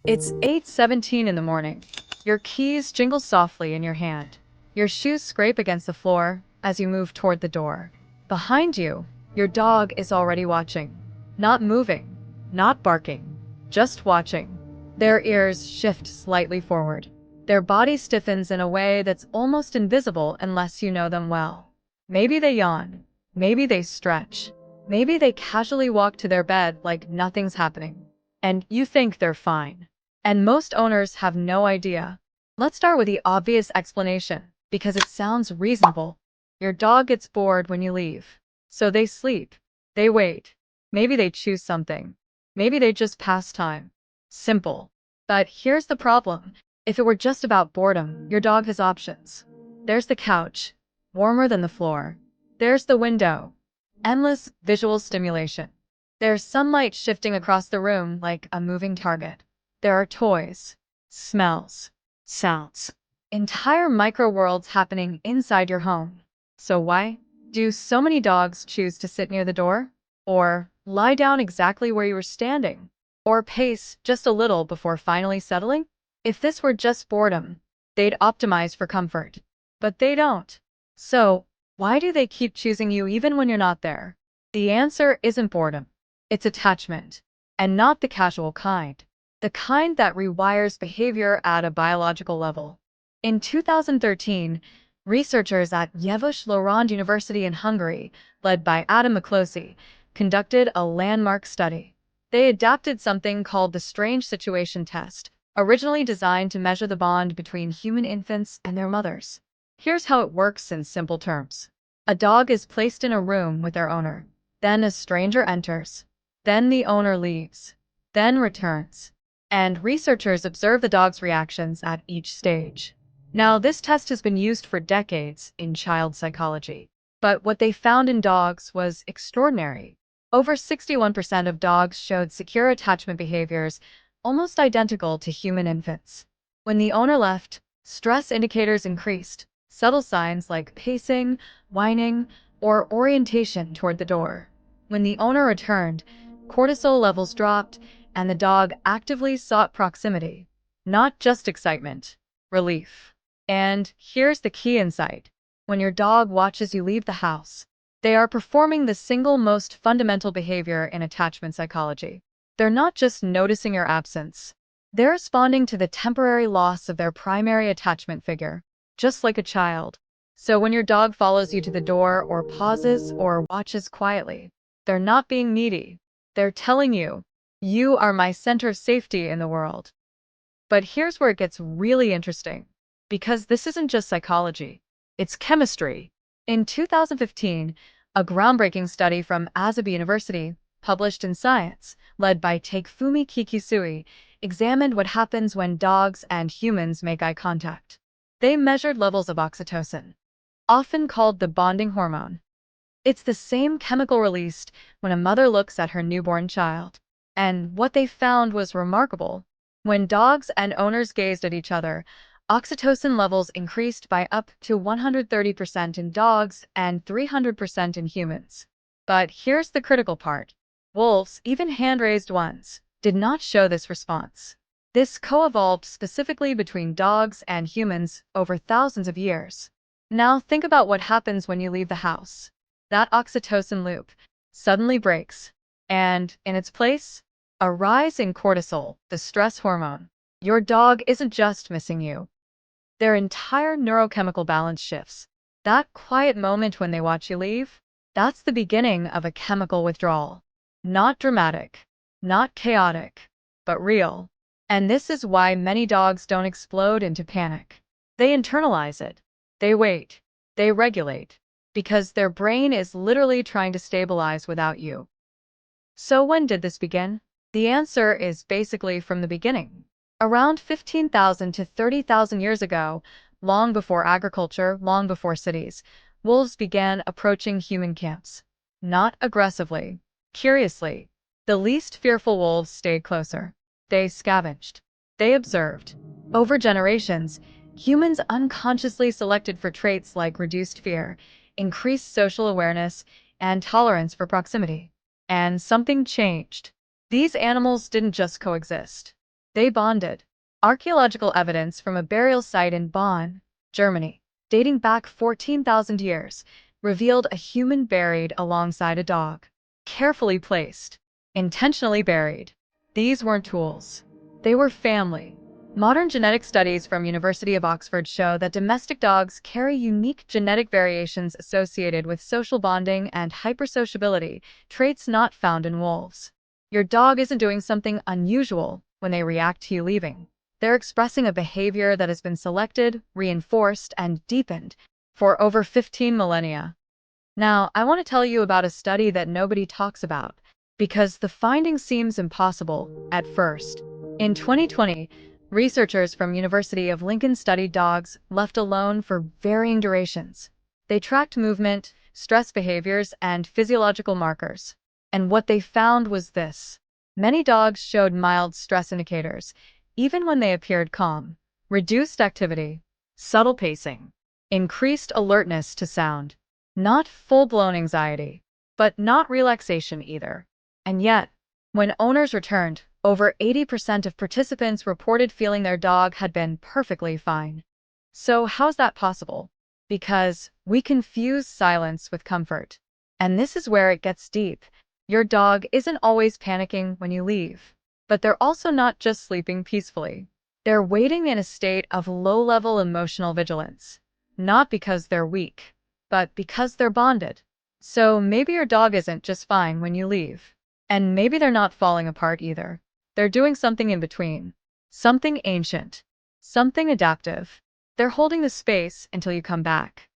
It's 8:17 in the morning. Your keys jingle softly in your hand. Your shoes scrape against the floor as you move toward the door. Behind you, your dog is already watching. Not moving, not barking, just watching. Their ears shift slightly forward. Their body stiffens in a way that's almost invisible unless you know them well. Maybe they yawn. Maybe they stretch. Maybe they casually walk to their bed like nothing's happening. And you think they're fine. And most owners have no idea. Let's start with the obvious explanation, because it sounds reasonable. Your dog gets bored when you leave. So they sleep. They wait. Maybe they choose something. Maybe they just pass time. Simple. But here's the problem. If it were just about boredom, your dog has options. There's the couch, warmer than the floor. There's the window. Endless visual stimulation. There's sunlight shifting across the room like a moving target. There are toys, smells, sounds, entire micro-worlds happening inside your home. So why do so many dogs choose to sit near the door? Or lie down exactly where you were standing? Or pace just a little before finally settling? If this were just boredom, they'd optimize for comfort. But they don't. So why do they keep choosing you even when you're not there? The answer isn't boredom. It's attachment. And not the casual kind. The kind that rewires behavior at a biological level. In 2013, researchers at Evolutionary University in Hungary, led by Adam McCloskey, conducted a landmark study. They adapted something called the strange situation test, originally designed to measure the bond between human infants and their mothers. Here's how it works in simple terms. A dog is placed in a room with their owner. Then a stranger enters. Then the owner leaves. Then returns. And researchers observe the dog's reactions at each stage. Now, this test has been used for decades in child psychology. But what they found in dogs was extraordinary. Over 61% of dogs showed secure attachment behaviors almost identical to human infants. When the owner left, stress indicators increased, subtle signs like pacing, whining, or orientation toward the door. When the owner returned, cortisol levels dropped, and the dog actively sought proximity, not just excitement, relief. And here's the key insight. When your dog watches you leave the house, they are performing the single most fundamental behavior in attachment psychology. They're not just noticing your absence. They're responding to the temporary loss of their primary attachment figure, just like a child. So when your dog follows you to the door or pauses or watches quietly, they're not being needy. They're telling you, you are my center of safety in the world. But here's where it gets really interesting. Because this isn't just psychology, it's chemistry. In 2015, a groundbreaking study from Asabi University, published in Science, led by Takefumi Kikisui, examined what happens when dogs and humans make eye contact. They measured levels of oxytocin, often called the bonding hormone. It's the same chemical released when a mother looks at her newborn child. And what they found was remarkable. When dogs and owners gazed at each other, oxytocin levels increased by up to 130% in dogs and 300% in humans. But here's the critical part. Wolves, even hand-raised ones, did not show this response. This co-evolved specifically between dogs and humans over thousands of years. Now think about what happens when you leave the house. That oxytocin loop suddenly breaks. And in its place, a rise in cortisol, the stress hormone. Your dog isn't just missing you. Their entire neurochemical balance shifts. That quiet moment when they watch you leave, that's the beginning of a chemical withdrawal. Not dramatic, not chaotic, but real. And this is why many dogs don't explode into panic. They internalize it. They wait. They regulate. Because their brain is literally trying to stabilize without you. So when did this begin? The answer is basically from the beginning. Around 15,000 to 30,000 years ago, long before agriculture, long before cities, wolves began approaching human camps. Not aggressively, curiously. The least fearful wolves stayed closer. They scavenged. They observed. Over generations, humans unconsciously selected for traits like reduced fear, increased social awareness, and tolerance for proximity. And something changed. These animals didn't just coexist. They bonded. Archaeological evidence from a burial site in Bonn, Germany, dating back 14,000 years, revealed a human buried alongside a dog. Carefully placed. Intentionally buried. These weren't tools. They were family. Modern genetic studies from University of Oxford show that domestic dogs carry unique genetic variations associated with social bonding and hypersociability, traits not found in wolves. Your dog isn't doing something unusual when they react to you leaving. They're expressing a behavior that has been selected, reinforced, and deepened for over 15 millennia. Now, I want to tell you about a study that nobody talks about, because the finding seems impossible at first. In 2020, researchers from University of Lincoln studied dogs left alone for varying durations. They tracked movement, stress behaviors, and physiological markers. And what they found was this. Many dogs showed mild stress indicators, even when they appeared calm. Reduced activity, subtle pacing, increased alertness to sound. Not full-blown anxiety, but not relaxation either. And yet, when owners returned, over 80% of participants reported feeling their dog had been perfectly fine. So how's that possible? Because we confuse silence with comfort. And this is where it gets deep. Your dog isn't always panicking when you leave, but they're also not just sleeping peacefully. They're waiting in a state of low-level emotional vigilance, not because they're weak, but because they're bonded. So maybe your dog isn't just fine when you leave, and maybe they're not falling apart either. They're doing something in between, something ancient, something adaptive. They're holding the space until you come back.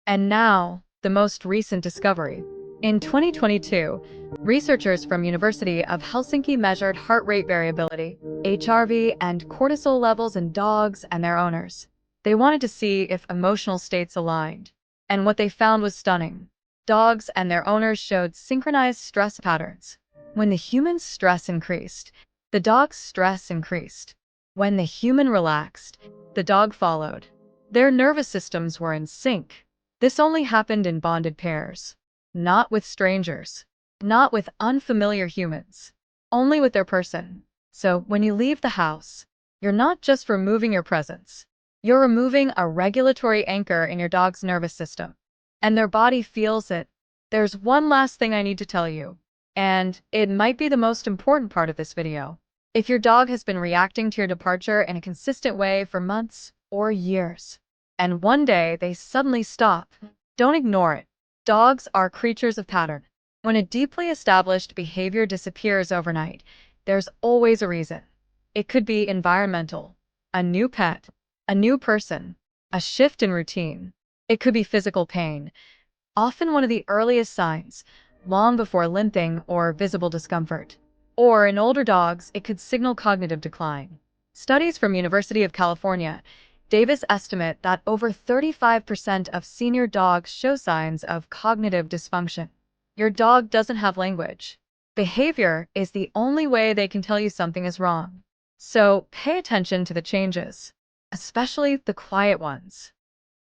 And now, the most recent discovery. In 2022, researchers from University of Helsinki measured heart rate variability, HRV, and cortisol levels in dogs and their owners. They wanted to see if emotional states aligned. And what they found was stunning. Dogs and their owners showed synchronized stress patterns. When the human's stress increased, the dog's stress increased. When the human relaxed, the dog followed. Their nervous systems were in sync. This only happened in bonded pairs. Not with strangers. Not with unfamiliar humans. Only with their person. So when you leave the house, you're not just removing your presence. You're removing a regulatory anchor in your dog's nervous system. And their body feels it. There's one last thing I need to tell you. And it might be the most important part of this video. If your dog has been reacting to your departure in a consistent way for months or years, and one day they suddenly stop, don't ignore it. Dogs are creatures of pattern. When a deeply established behavior disappears overnight, there's always a reason. It could be environmental, a new pet, a new person, a shift in routine. It could be physical pain, often one of the earliest signs, long before limping or visible discomfort. Or in older dogs, it could signal cognitive decline. Studies from University of California, Davis estimate that over 35% of senior dogs show signs of cognitive dysfunction. Your dog doesn't have language. Behavior is the only way they can tell you something is wrong. So pay attention to the changes, especially the quiet ones.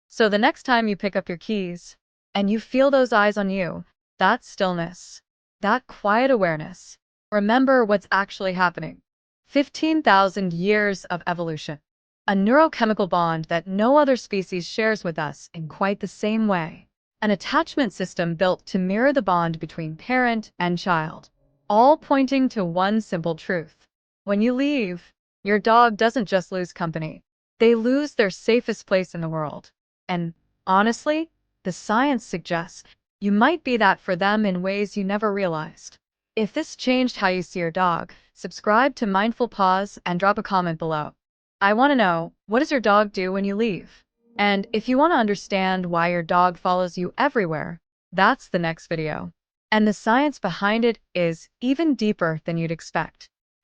So the next time you pick up your keys and you feel those eyes on you, that stillness, that quiet awareness, remember what's actually happening. 15,000 years of evolution. A neurochemical bond that no other species shares with us in quite the same way. An attachment system built to mirror the bond between parent and child. All pointing to one simple truth. When you leave, your dog doesn't just lose company. They lose their safest place in the world. And honestly, the science suggests you might be that for them in ways you never realized. If this changed how you see your dog, subscribe to Mindful Pause and drop a comment below. I want to know, what does your dog do when you leave? And if you want to understand why your dog follows you everywhere, that's the next video. And the science behind it is even deeper than you'd expect.